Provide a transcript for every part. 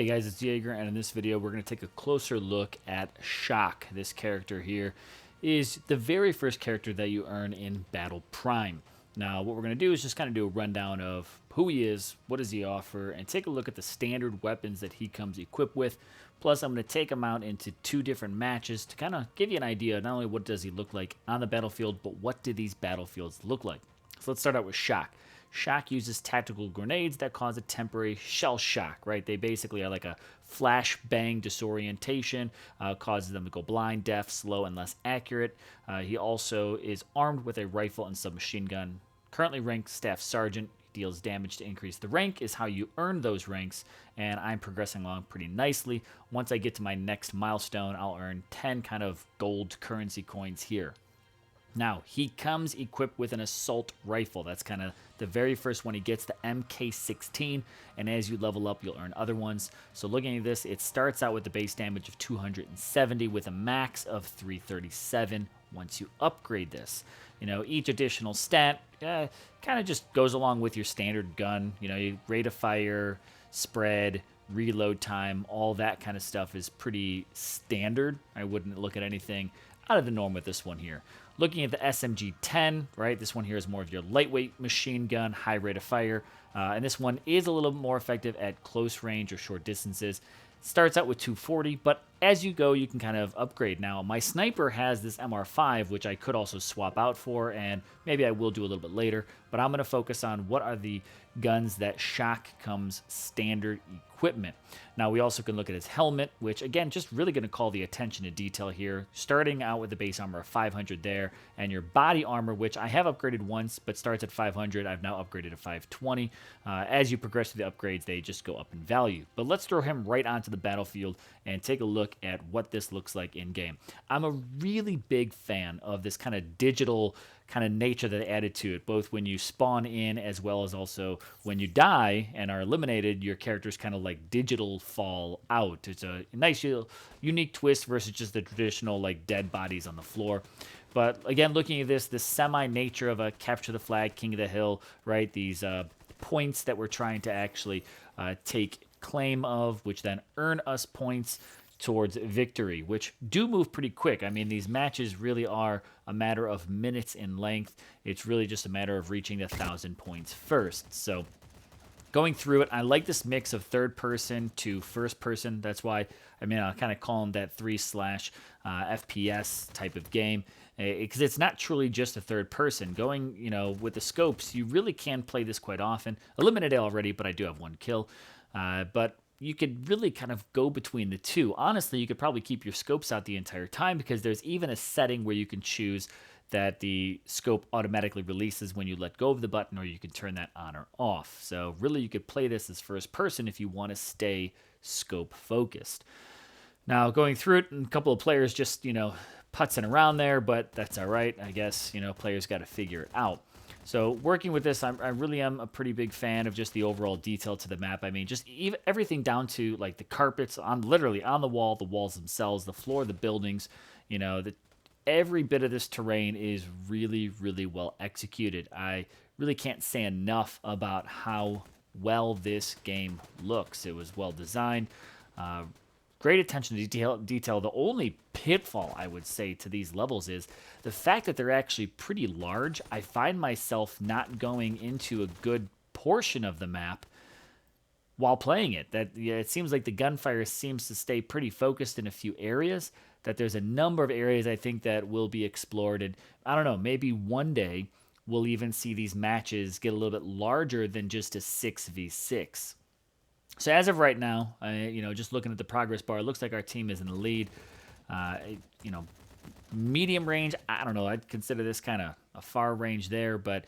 Hey guys, it's Jaeger, and in this video we're going to take a closer look at Shock. This character here is the very first character that you earn in Battle Prime. Now what we're going to do is just kind of do a rundown of who he is, what does he offer, and take a look at the standard weapons that he comes equipped with. Plus I'm going to take him out into two different matches to kind of give you an idea not only what does he look like on the battlefield, but what do these battlefields look like. So let's start out with Shock. Shock uses tactical grenades that cause a temporary shell shock, right? They basically are like a flash bang disorientation, causes them to go blind, deaf, slow, and less accurate. He also is armed with a rifle and submachine gun. Currently ranked Staff Sergeant, deals damage to increase the rank, is how you earn those ranks, and I'm progressing along pretty nicely. Once I get to my next milestone, I'll earn 10 kind of gold currency coins here. Now, he comes equipped with an assault rifle. That's kind of the very first one he gets, the MK16, and as you level up, you'll earn other ones. So looking at this, it starts out with the base damage of 270 with a max of 337 once you upgrade this. You know, each additional stat kind of just goes along with your standard gun. You know, your rate of fire, spread, reload time, all that kind of stuff is pretty standard. I wouldn't look at anything out of the norm with this one here. Looking at the SMG-10, right, this one here is more of your lightweight machine gun, high rate of fire, and this one is a little more effective at close range or short distances. Starts out with 240, but as you go, you can kind of upgrade. Now, my sniper has this MR5, which I could also swap out for, and maybe I will do a little bit later, but I'm going to focus on what are the guns that Shock comes standard equipment. Now, we also can look at his helmet, which, again, just really going to call the attention to detail here, starting out with the base armor of 500 there, and your body armor, which I have upgraded once, but starts at 500. I've now upgraded to 520. As you progress through the upgrades, they just go up in value. But let's throw him right onto the battlefield and take a look at what this looks like in game. I'm a really big fan of this kind of digital kind of nature that they added to it, both when you spawn in as well as also when you die and are eliminated, your characters kind of like digital fall out. It's a nice unique twist versus just the traditional like dead bodies on the floor. But again, looking at this semi nature of a capture the flag, king of the hill, right? These points that we're trying to actually take claim of, which then earn us points towards victory, which do move pretty quick. I mean, these matches really are a matter of minutes in length. It's really just a matter of reaching the 1,000 points first. So going through it, I like this mix of third person to first person. That's why, I mean, I'll kind of call them that 3/FPS type of game, because it's not truly just a third person. Going, you know, with the scopes, you really can play this quite often. Eliminated already, but I do have one kill. But you could really kind of go between the two. Honestly, you could probably keep your scopes out the entire time because there's even a setting where you can choose that the scope automatically releases when you let go of the button, or you can turn that on or off. So really you could play this as first person if you want to stay scope focused. Now going through it, a couple of players just, you know, putzing around there, but that's all right. I guess, you know, players got to figure it out. So working with this, I really am a pretty big fan of just the overall detail to the map. I mean, just even everything down to like the carpets on literally on the walls themselves, the floor, the buildings, you know, every bit of this terrain is really, really well executed. I really can't say enough about how well this game looks. It was well designed. Great attention to detail. The only pitfall, I would say, to these levels is the fact that they're actually pretty large. I find myself not going into a good portion of the map while playing it. It seems like the gunfire seems to stay pretty focused in a few areas, that there's a number of areas I think that will be explored. And I don't know, maybe one day we'll even see these matches get a little bit larger than just a 6v6. So as of right now, you know, just looking at the progress bar, it looks like our team is in the lead. You know, medium range, I don't know. I'd consider this kind of a far range there, but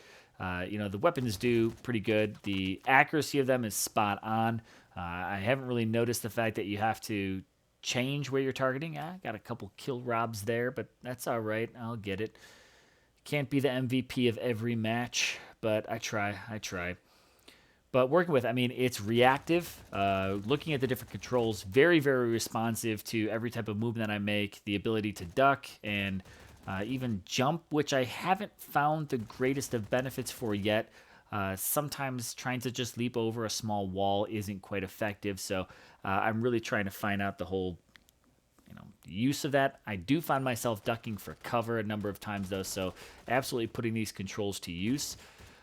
you know, the weapons do pretty good. The accuracy of them is spot on. I haven't really noticed the fact that you have to change where you're targeting. I got a couple kill robs there, but that's all right. I'll get it. Can't be the MVP of every match, but I try. But working with, I mean, it's reactive. Looking at the different controls, very, very responsive to every type of movement that I make. The ability to duck and even jump, which I haven't found the greatest of benefits for yet. Sometimes trying to just leap over a small wall isn't quite effective, so I'm really trying to find out the whole use of that. I do find myself ducking for cover a number of times, though, so absolutely putting these controls to use.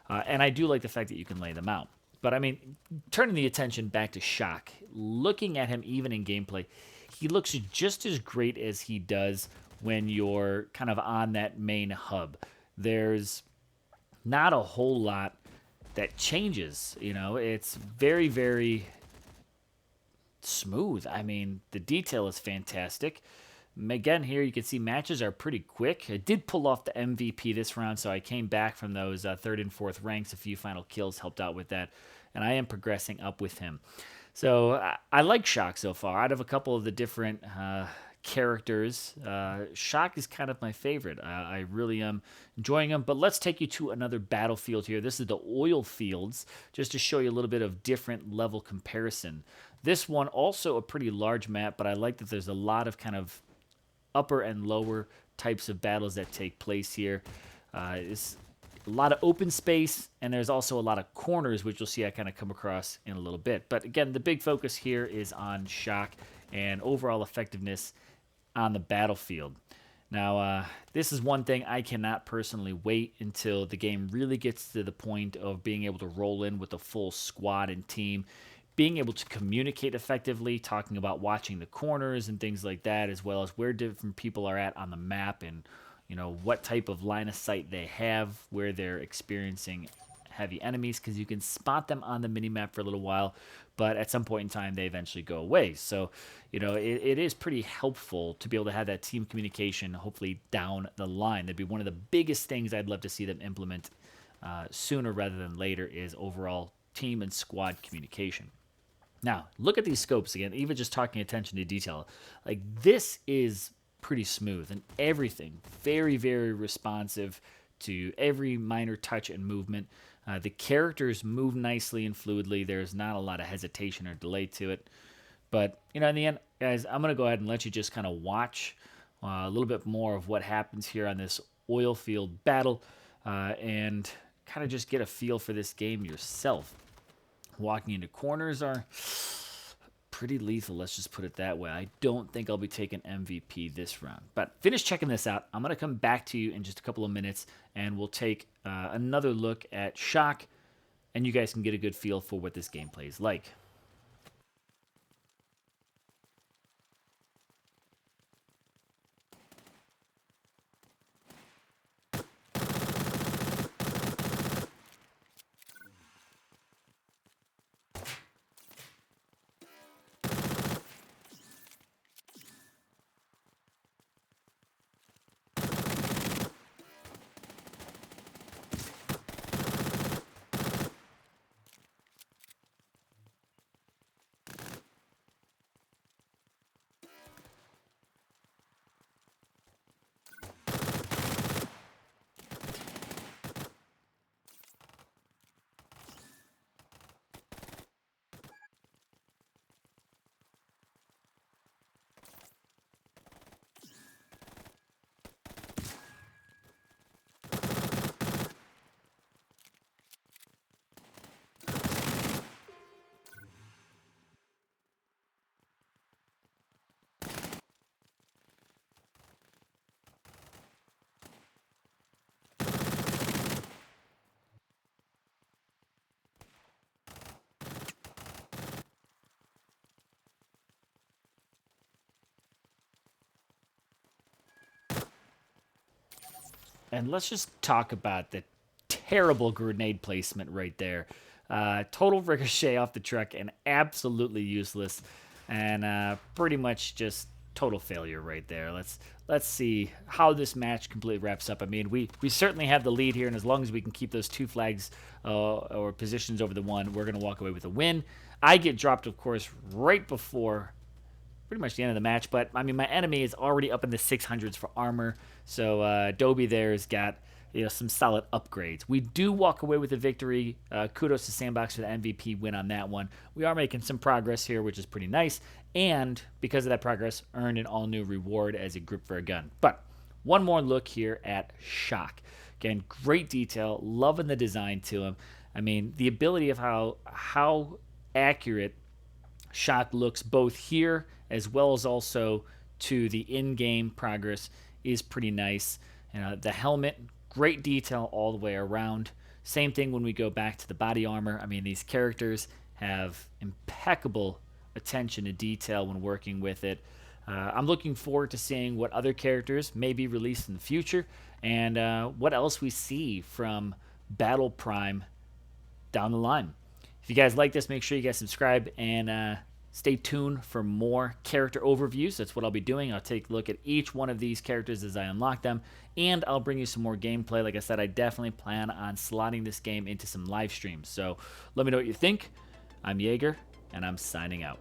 And I do like the fact that you can lay them out. But, I mean, turning the attention back to Shock, looking at him even in gameplay, he looks just as great as he does when you're kind of on that main hub. There's not a whole lot that changes, It's very, very smooth. I mean, the detail is fantastic. Again, here you can see matches are pretty quick. I did pull off the MVP this round, so I came back from those third and fourth ranks. A few final kills helped out with that, and I am progressing up with him. So I like Shock so far. Out of a couple of the different characters, Shock is kind of my favorite. I really am enjoying him. But let's take you to another battlefield here. This is the Oilfields, just to show you a little bit of different level comparison. This one also a pretty large map, but I like that there's a lot of kind of upper and lower types of battles that take place here. It's a lot of open space, and there's also a lot of corners, which you'll see I kind of come across in a little bit. But again, the big focus here is on Shock and overall effectiveness on the battlefield. Now, this is one thing I cannot personally wait until the game really gets to the point of being able to roll in with a full squad and team, being able to communicate effectively, talking about watching the corners and things like that, as well as where different people are at on the map and, what type of line of sight they have, where they're experiencing heavy enemies, because you can spot them on the minimap for a little while, but at some point in time, they eventually go away. So, it is pretty helpful to be able to have that team communication, hopefully down the line. That'd be one of the biggest things I'd love to see them implement sooner rather than later, is overall team and squad communication. Now, look at these scopes again, even just talking attention to detail. Like, this is pretty smooth and everything. Very, very responsive to every minor touch and movement. The characters move nicely and fluidly. There's not a lot of hesitation or delay to it. But, in the end, guys, I'm going to go ahead and let you just kind of watch a little bit more of what happens here on this oil field battle and kind of just get a feel for this game yourself. Walking into corners are pretty lethal, let's just put it that way. I don't think I'll be taking MVP this round. But finish checking this out. I'm going to come back to you in just a couple of minutes, and we'll take another look at Shock, and you guys can get a good feel for what this gameplay is like. And let's just talk about the terrible grenade placement right there. Total ricochet off the truck and absolutely useless. And pretty much just total failure right there. Let's see how this match completely wraps up. I mean, we certainly have the lead here, and as long as we can keep those two flags or positions over the one, we're going to walk away with a win. I get dropped, of course, right before pretty much the end of the match, but I mean, my enemy is already up in the 600s for armor, so Adobe there has got some solid upgrades. We do walk away with a victory. Kudos to Sandbox for the MVP win on that one. We are making some progress here, which is pretty nice, and because of that progress, earned an all-new reward as a grip for a gun. But one more look here at Shock. Again, great detail, loving the design to him. I mean, the ability of how accurate Shock looks both here as well as also to the in-game progress is pretty nice. The helmet, great detail all the way around. Same thing when we go back to the body armor. I mean, these characters have impeccable attention to detail when working with it. I'm looking forward to seeing what other characters may be released in the future and what else we see from Battle Prime down the line. If you guys like this, make sure you guys subscribe and stay tuned for more character overviews. That's what I'll be doing. I'll take a look at each one of these characters as I unlock them, and I'll bring you some more gameplay. Like I said, I definitely plan on slotting this game into some live streams. So let me know what you think. I'm Jaeger, and I'm signing out.